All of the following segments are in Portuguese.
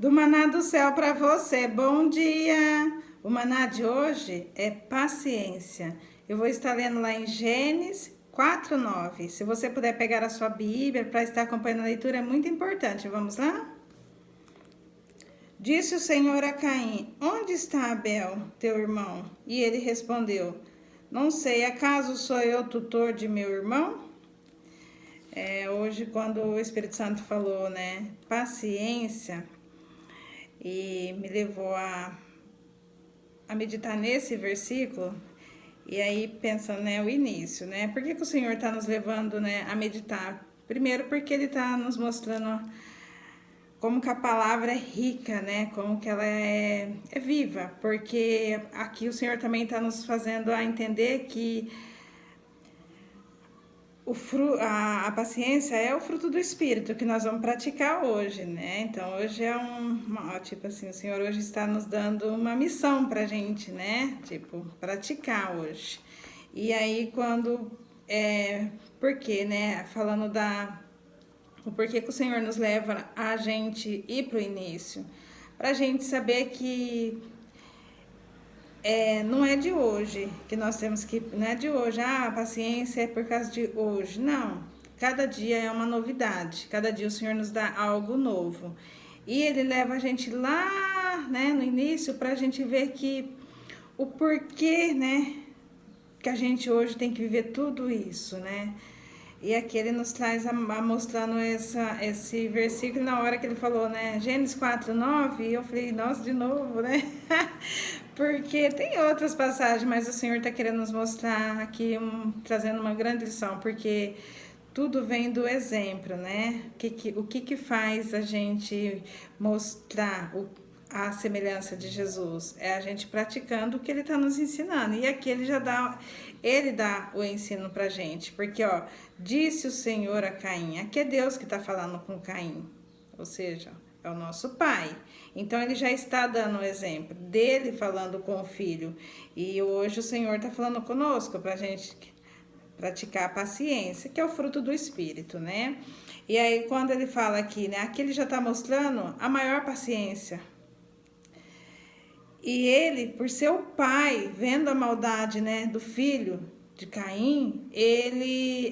Do maná do céu para você. Bom dia! O maná de hoje é paciência. Eu vou estar lendo lá em Gênesis 4:9. Se você puder pegar a sua Bíblia para estar acompanhando a leitura, é muito importante. Vamos lá? Disse o Senhor a Caim: Onde está Abel, teu irmão? E ele respondeu: Não sei, acaso sou eu tutor de meu irmão? Hoje, quando o Espírito Santo falou, né, paciência, e me levou a meditar nesse versículo, e aí pensando, né, o início, né, por que o Senhor está nos levando, né, a meditar? Primeiro porque Ele está nos mostrando como que a palavra é rica, né, como que ela é viva, porque aqui o Senhor também está nos fazendo a entender que a paciência é o fruto do Espírito que nós vamos praticar hoje, né? Então, hoje é tipo assim, o Senhor hoje está nos dando uma missão pra gente, né? Tipo, praticar hoje. E aí, por quê, né? Falando o porquê que o Senhor nos leva a gente ir pro início. Pra gente saber que não é de hoje que nós temos que, não é de hoje, a paciência é por causa de hoje, não. Cada dia é uma novidade, cada dia o Senhor nos dá algo novo. E Ele leva a gente lá, né, no início, para a gente ver que o porquê, né, que a gente hoje tem que viver tudo isso, né. E aqui ele nos traz mostrando esse versículo na hora que ele falou, né? Gênesis 4:9, e eu falei, nossa, de novo, né? Porque tem outras passagens, mas o Senhor está querendo nos mostrar aqui, trazendo uma grande lição, porque tudo vem do exemplo, né? O que faz a gente mostrar a semelhança de Jesus? É a gente praticando o que ele está nos ensinando. E aqui ele dá o ensino pra gente. Porque, ó, disse o Senhor a Caim. Aqui é Deus que está falando com Caim. Ou seja, é o nosso pai. Então ele já está dando o exemplo dele falando com o filho. E hoje o Senhor está falando conosco pra gente praticar a paciência, que é o fruto do Espírito, né? E aí quando ele fala aqui, né? Aqui ele já está mostrando a maior paciência. E ele, por ser o pai, vendo a maldade, né, do filho de Caim,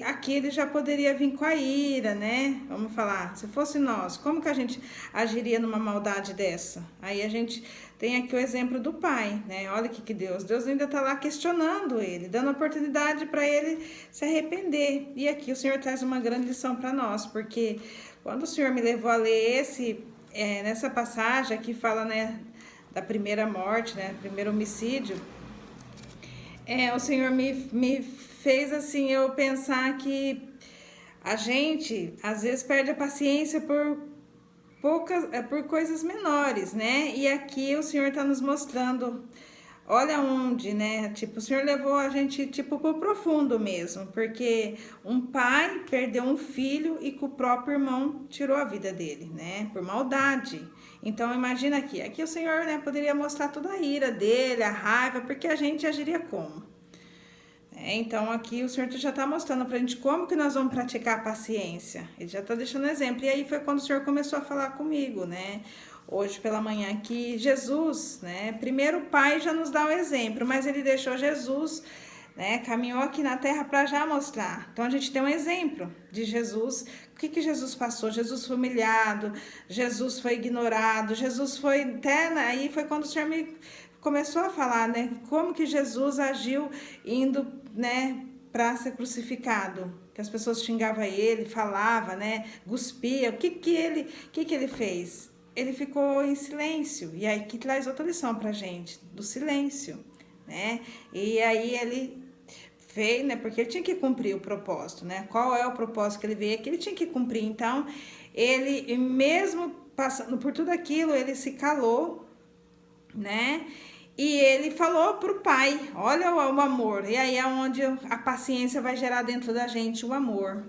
aqui ele já poderia vir com a ira, né? Vamos falar, se fosse nós, como que a gente agiria numa maldade dessa? Aí a gente tem aqui o exemplo do pai, né? Olha que Deus ainda está lá questionando ele, dando oportunidade para ele se arrepender. E aqui o Senhor traz uma grande lição para nós, porque quando o Senhor me levou a ler nessa passagem que fala, né, da primeira morte, né, primeiro homicídio, o Senhor me fez assim eu pensar que a gente às vezes perde a paciência por coisas menores, né? E aqui o Senhor está nos mostrando, olha onde, né? Tipo, o Senhor levou a gente, tipo, pro profundo mesmo. Porque um pai perdeu um filho e que o próprio irmão tirou a vida dele, né? Por maldade. Então, imagina aqui. Aqui o Senhor, né, poderia mostrar toda a ira dele, a raiva, porque a gente agiria como? Então, aqui o Senhor já está mostrando pra gente como que nós vamos praticar a paciência. Ele já está deixando exemplo. E aí foi quando o Senhor começou a falar comigo, né? Hoje pela manhã que Jesus, né? Primeiro o Pai já nos dá o exemplo, mas ele deixou Jesus, né? Caminhou aqui na terra para já mostrar. Então a gente tem um exemplo de Jesus. O que Jesus passou? Jesus foi humilhado, Jesus foi ignorado, Jesus foi até aí foi quando o Senhor me começou a falar, né? Como que Jesus agiu indo, né, para ser crucificado, que as pessoas xingavam ele, falava, né, cuspia. O que ele fez? Ele ficou em silêncio. E aí que traz outra lição pra gente, do silêncio, né? E aí ele veio, né, porque ele tinha que cumprir o propósito, né? Qual é o propósito que ele veio? Que ele tinha que cumprir. Então, ele mesmo passando por tudo aquilo, ele se calou, né? E ele falou pro pai, olha o amor. E aí é onde a paciência vai gerar dentro da gente o amor.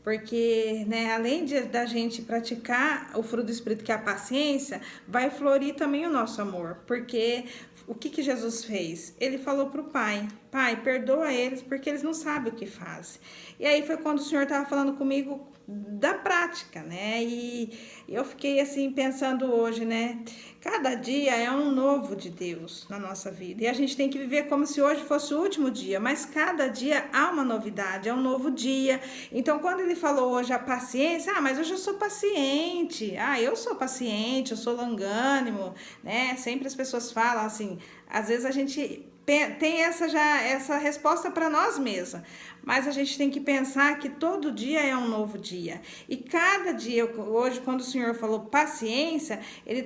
Porque, né, além da gente praticar o fruto do Espírito, que é a paciência, vai florir também o nosso amor. Porque o que Jesus fez? Ele falou pro pai, pai, perdoa eles, porque eles não sabem o que fazem. E aí foi quando o Senhor estava falando comigo da prática, né? E eu fiquei assim pensando hoje, né? Cada dia é um novo de Deus na nossa vida. E a gente tem que viver como se hoje fosse o último dia, mas cada dia há uma novidade, é um novo dia. Então, quando ele falou hoje a paciência, mas hoje eu sou paciente. Eu sou paciente, eu sou longânimo, né? Sempre as pessoas falam assim, às vezes a gente tem essa resposta para nós mesmos, mas a gente tem que pensar que todo dia é um novo dia, e cada dia, hoje quando o Senhor falou paciência, ele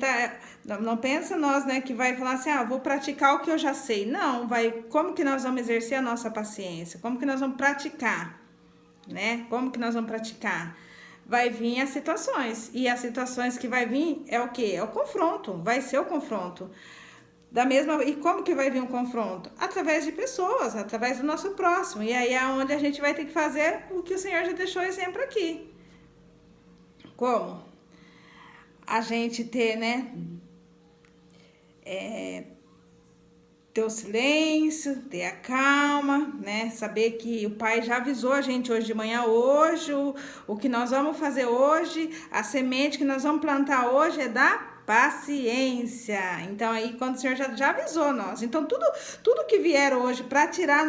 não pensa nós, né, que vai falar assim, vou praticar o que eu já sei, não, como que nós vamos exercer a nossa paciência, como que nós vamos praticar, né, como que nós vamos praticar? Vai vir as situações, e as situações que vai vir é o quê? É o confronto, vai ser o confronto. E como que vai vir um confronto? Através de pessoas, através do nosso próximo. E aí é onde a gente vai ter que fazer o que o Senhor já deixou exemplo aqui. Como? A gente ter, né? Ter o silêncio, ter a calma, né? Saber que o Pai já avisou a gente hoje de manhã, o que nós vamos fazer hoje, a semente que nós vamos plantar hoje é da paciência. Então aí quando o Senhor já avisou nós, então tudo que vier hoje para tirar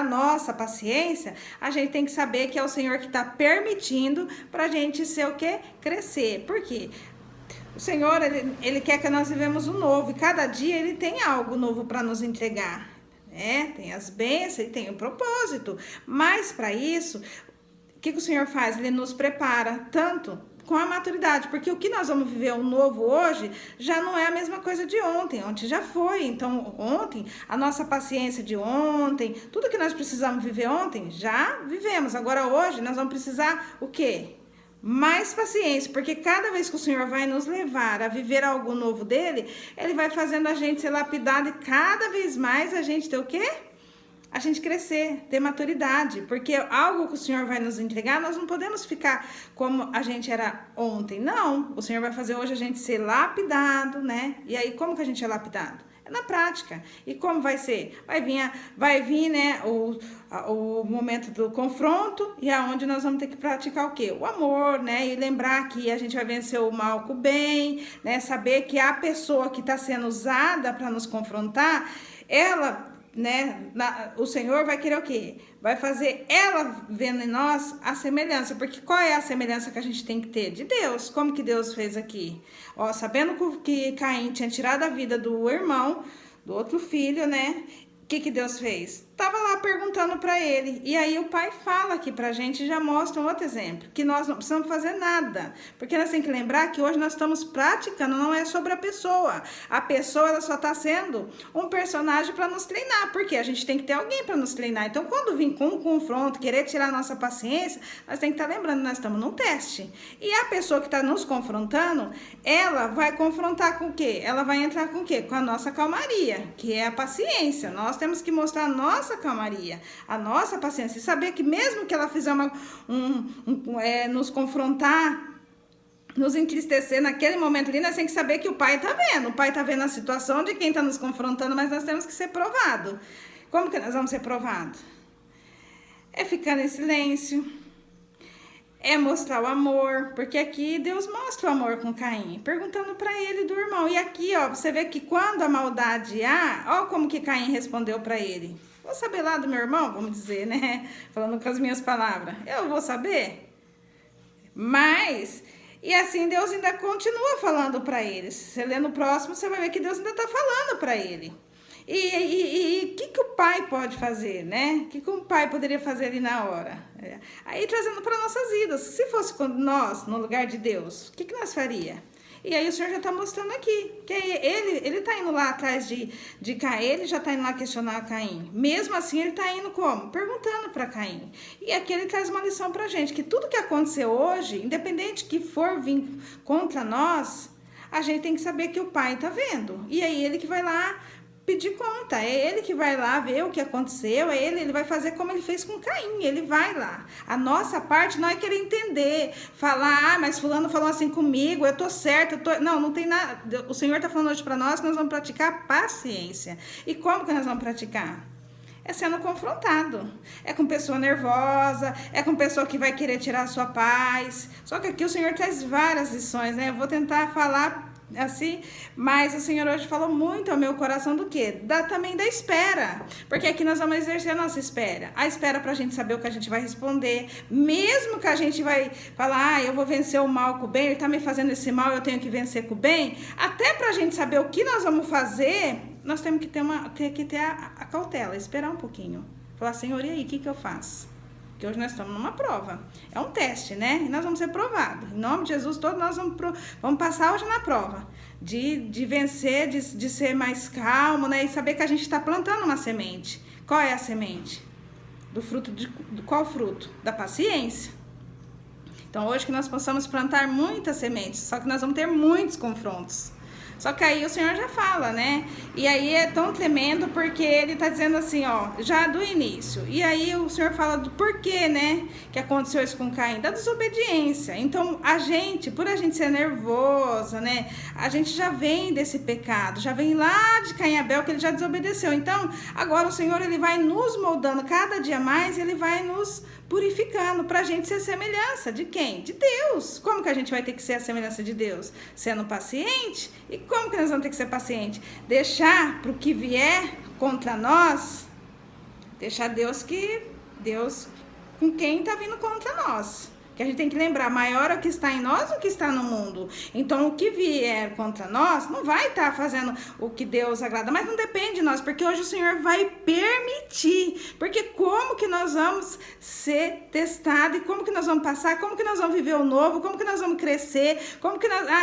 nossa paciência, a gente tem que saber que é o Senhor que está permitindo para a gente ser o que? Crescer. Por quê? O Senhor, ele quer que nós vivemos o novo, e cada dia ele tem algo novo para nos entregar, né? Tem as bênçãos e tem o propósito, mas para isso, o que o Senhor faz? Ele nos prepara tanto com a maturidade, porque o que nós vamos viver o novo hoje já não é a mesma coisa de ontem já foi. Então ontem, a nossa paciência de ontem, tudo que nós precisamos viver ontem, já vivemos. Agora hoje nós vamos precisar o quê? Mais paciência, porque cada vez que o Senhor vai nos levar a viver algo novo dele, ele vai fazendo a gente ser lapidado, e cada vez mais a gente ter o quê? A gente crescer, ter maturidade, porque algo que o Senhor vai nos entregar, nós não podemos ficar como a gente era ontem, não. O Senhor vai fazer hoje a gente ser lapidado, né? E aí, como que a gente é lapidado? É na prática. E como vai ser? Vai vir, né, o momento do confronto, e aonde nós vamos ter que praticar o quê? O amor, né? E lembrar que a gente vai vencer o mal com o bem, né? Saber que a pessoa que está sendo usada para nos confrontar, ela, né, o Senhor vai querer o quê? Vai fazer ela vendo em nós a semelhança, porque qual é a semelhança que a gente tem que ter? De Deus. Como que Deus fez aqui? Sabendo que Caim tinha tirado a vida do irmão, do outro filho, né? O que Deus fez? Tava lá perguntando para ele, e aí o Pai fala aqui pra gente, já mostra um outro exemplo, que nós não precisamos fazer nada, porque nós temos que lembrar que hoje nós estamos praticando, não é sobre a pessoa ela só está sendo um personagem para nos treinar, porque a gente tem que ter alguém para nos treinar. Então quando vir com um confronto, querer tirar a nossa paciência, nós temos que estar lembrando, nós estamos num teste, e a pessoa que está nos confrontando, ela vai confrontar com o quê? Ela vai entrar com o quê? Com a nossa calmaria, que é a paciência. Nós temos que mostrar a nossa calmaria, a nossa paciência, e saber que mesmo que ela fizer nos confrontar, nos entristecer naquele momento ali, nós temos que saber que o Pai está vendo a situação de quem está nos confrontando, mas nós temos que ser provado. Como que nós vamos ser provados? É ficando em silêncio, é mostrar o amor, porque aqui Deus mostra o amor com Caim, perguntando para ele do irmão. E aqui, você vê que quando a maldade como que Caim respondeu para ele. Vou saber lá do meu irmão, vamos dizer, né? Falando com as minhas palavras. Eu vou saber. Mas, e assim Deus ainda continua falando para ele. Se você ler no próximo, você vai ver que Deus ainda está falando para ele. E o que o pai pode fazer, né? O que o pai poderia fazer ali na hora? Aí trazendo para nossas vidas. Se fosse nós, no lugar de Deus, o que nós faria? E aí o Senhor já está mostrando aqui, que ele está indo lá atrás de Caim, ele já está indo lá questionar Caim. Mesmo assim, ele está indo como? Perguntando para Caim. E aqui ele traz uma lição para a gente, que tudo que aconteceu hoje, independente que for vir contra nós, a gente tem que saber que o Pai está vendo. E aí ele que vai lá pedir conta, é ele que vai lá ver o que aconteceu, ele vai fazer como ele fez com Caim, ele vai lá. A nossa parte não é querer entender, falar, mas fulano falou assim comigo, eu tô certo, não tem nada. O Senhor tá falando hoje para nós que nós vamos praticar paciência. E como que nós vamos praticar? é sendo confrontado. É com pessoa nervosa, é com pessoa que vai querer tirar a sua paz. Só que aqui o Senhor traz várias lições, né? Eu vou tentar falar assim, mas o Senhor hoje falou muito ao meu coração do quê? Também da espera, porque aqui nós vamos exercer a nossa espera, a espera pra gente saber o que a gente vai responder, mesmo que a gente vai falar, eu vou vencer o mal com o bem, ele tá me fazendo esse mal, eu tenho que vencer com o bem, até pra gente saber o que nós vamos fazer, nós temos que ter a cautela, esperar um pouquinho, falar, Senhor, e aí, o que eu faço? Porque hoje nós estamos numa prova. É um teste, né? E nós vamos ser provados. Em nome de Jesus, todos nós vamos passar hoje na prova. De vencer, de ser mais calmo, né? E saber que a gente está plantando uma semente. Qual é a semente? Qual fruto? Da paciência. Então, hoje que nós possamos plantar muitas sementes. Só que nós vamos ter muitos confrontos. Só que aí o Senhor já fala, né? E aí é tão tremendo porque ele tá dizendo assim, ó, já do início. E aí o Senhor fala do porquê, né? Que aconteceu isso com Caim, da desobediência. Então, por a gente ser nervosa, né? A gente já vem desse pecado, já vem lá de Caim e Abel que ele já desobedeceu. Então, agora o Senhor, ele vai nos moldando cada dia mais, ele vai nos purificando pra gente ser semelhança de quem? De Deus. Como que a gente vai ter que ser a semelhança de Deus? Sendo paciente? E como que nós vamos ter que ser paciente? Deixar pro que vier contra nós, deixar Deus com quem tá vindo contra nós. Que a gente tem que lembrar, maior é o que está em nós do que está no mundo. Então, o que vier contra nós não vai estar fazendo o que Deus agrada, mas não depende de nós, porque hoje o Senhor vai permitir. Porque como que nós vamos ser testados e como que nós vamos passar, como que nós vamos viver o novo, como que nós vamos crescer,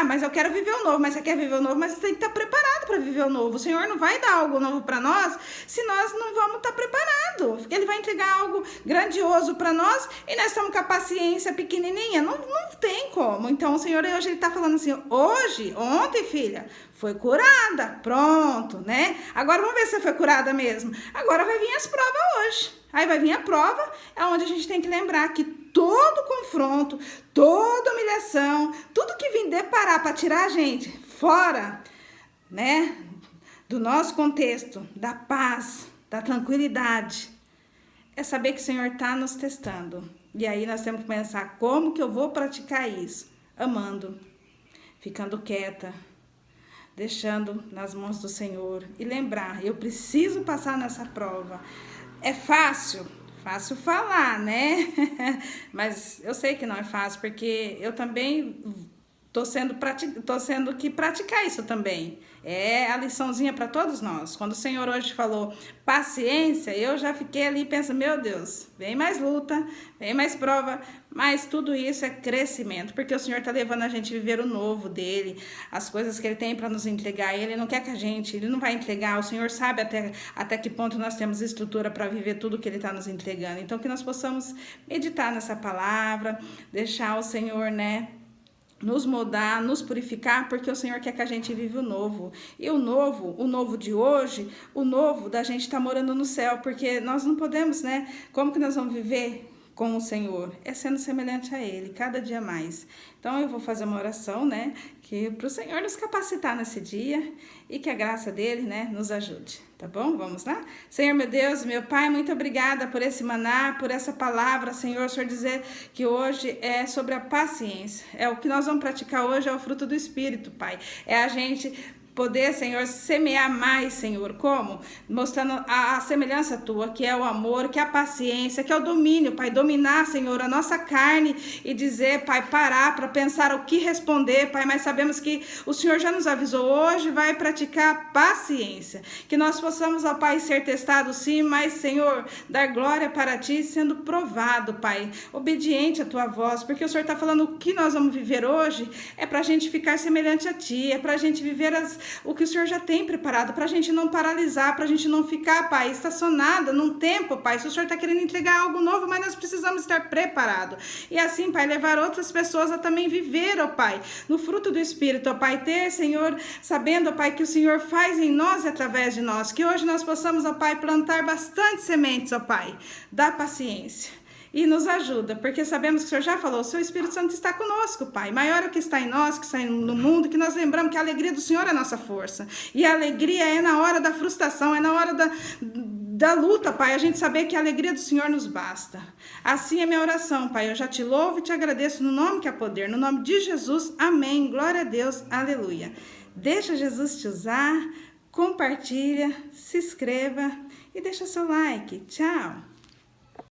mas eu quero viver o novo, mas você quer viver o novo, mas você tem que estar preparado para viver o novo. O Senhor não vai dar algo novo para nós se nós não vamos estar preparados. Ele vai entregar algo grandioso para nós e nós estamos com a paciência pequenininha, não tem como. Então o Senhor hoje ele tá falando assim, ontem filha, foi curada, pronto, né? Agora vamos ver se foi curada mesmo. Agora vai vir as provas hoje. Aí vai vir a prova, é onde a gente tem que lembrar que todo confronto, toda humilhação, tudo que vem deparar para tirar a gente fora, né, do nosso contexto, da paz, da tranquilidade, é saber que o Senhor está nos testando. E aí nós temos que pensar, como que eu vou praticar isso? Amando, ficando quieta, deixando nas mãos do Senhor. E lembrar, eu preciso passar nessa prova. É fácil falar, né? Mas eu sei que não é fácil, porque eu também tô sendo que praticar isso também. É a liçãozinha para todos nós. Quando o Senhor hoje falou paciência, eu já fiquei ali pensando, meu Deus, vem mais luta, vem mais prova, mas tudo isso é crescimento, porque o Senhor está levando a gente a viver o novo dele, as coisas que ele tem para nos entregar. Ele não quer que ele não vai entregar, o Senhor sabe até que ponto nós temos estrutura para viver tudo que ele está nos entregando. Então que nós possamos meditar nessa palavra, deixar o Senhor, né, nos moldar, nos purificar, porque o Senhor quer que a gente viva o novo. E o novo de hoje, o novo da gente estar morando no céu, porque nós não podemos, né? Como que nós vamos viver com o Senhor? É sendo semelhante a Ele, cada dia mais. Então eu vou fazer uma oração, né? Que para o Senhor nos capacitar nesse dia e que a graça dele, né, nos ajude. Tá bom? Vamos lá? Senhor, meu Deus, meu Pai, muito obrigada por esse maná, por essa palavra, Senhor. O Senhor dizer que hoje é sobre a paciência. É o que nós vamos praticar hoje, é o fruto do Espírito, Pai. É a gente poder, Senhor, semear mais, Senhor, como? Mostrando a semelhança tua, que é o amor, que é a paciência, que é o domínio, Pai, dominar, Senhor, a nossa carne e dizer, Pai, parar para pensar o que responder, Pai, mas sabemos que o Senhor já nos avisou, hoje vai praticar paciência, que nós possamos, ó Pai, ser testados sim, mas, Senhor, dar glória para Ti, sendo provado, Pai, obediente à Tua voz, porque o Senhor está falando o que nós vamos viver hoje, é para a gente ficar semelhante a Ti, é para a gente viver o que o Senhor já tem preparado, para a gente não paralisar, para a gente não ficar, Pai, estacionada num tempo, Pai. Se o Senhor está querendo entregar algo novo, mas nós precisamos estar preparados. E assim, Pai, levar outras pessoas a também viver, ó Pai, no fruto do Espírito, ó Pai, ter, Senhor, sabendo, ó Pai, que o Senhor faz em nós e através de nós, que hoje nós possamos, ó Pai, plantar bastante sementes, ó Pai, da paciência. E nos ajuda, porque sabemos que o Senhor já falou, o seu Espírito Santo está conosco, Pai. Maior é o que está em nós, que está no mundo, que nós lembramos que a alegria do Senhor é a nossa força. E a alegria é na hora da frustração, é na hora da luta, Pai, a gente saber que a alegria do Senhor nos basta. Assim é minha oração, Pai. Eu já te louvo e te agradeço no nome que é poder. No nome de Jesus, amém. Glória a Deus, aleluia. Deixa Jesus te usar, compartilha, se inscreva e deixa seu like. Tchau.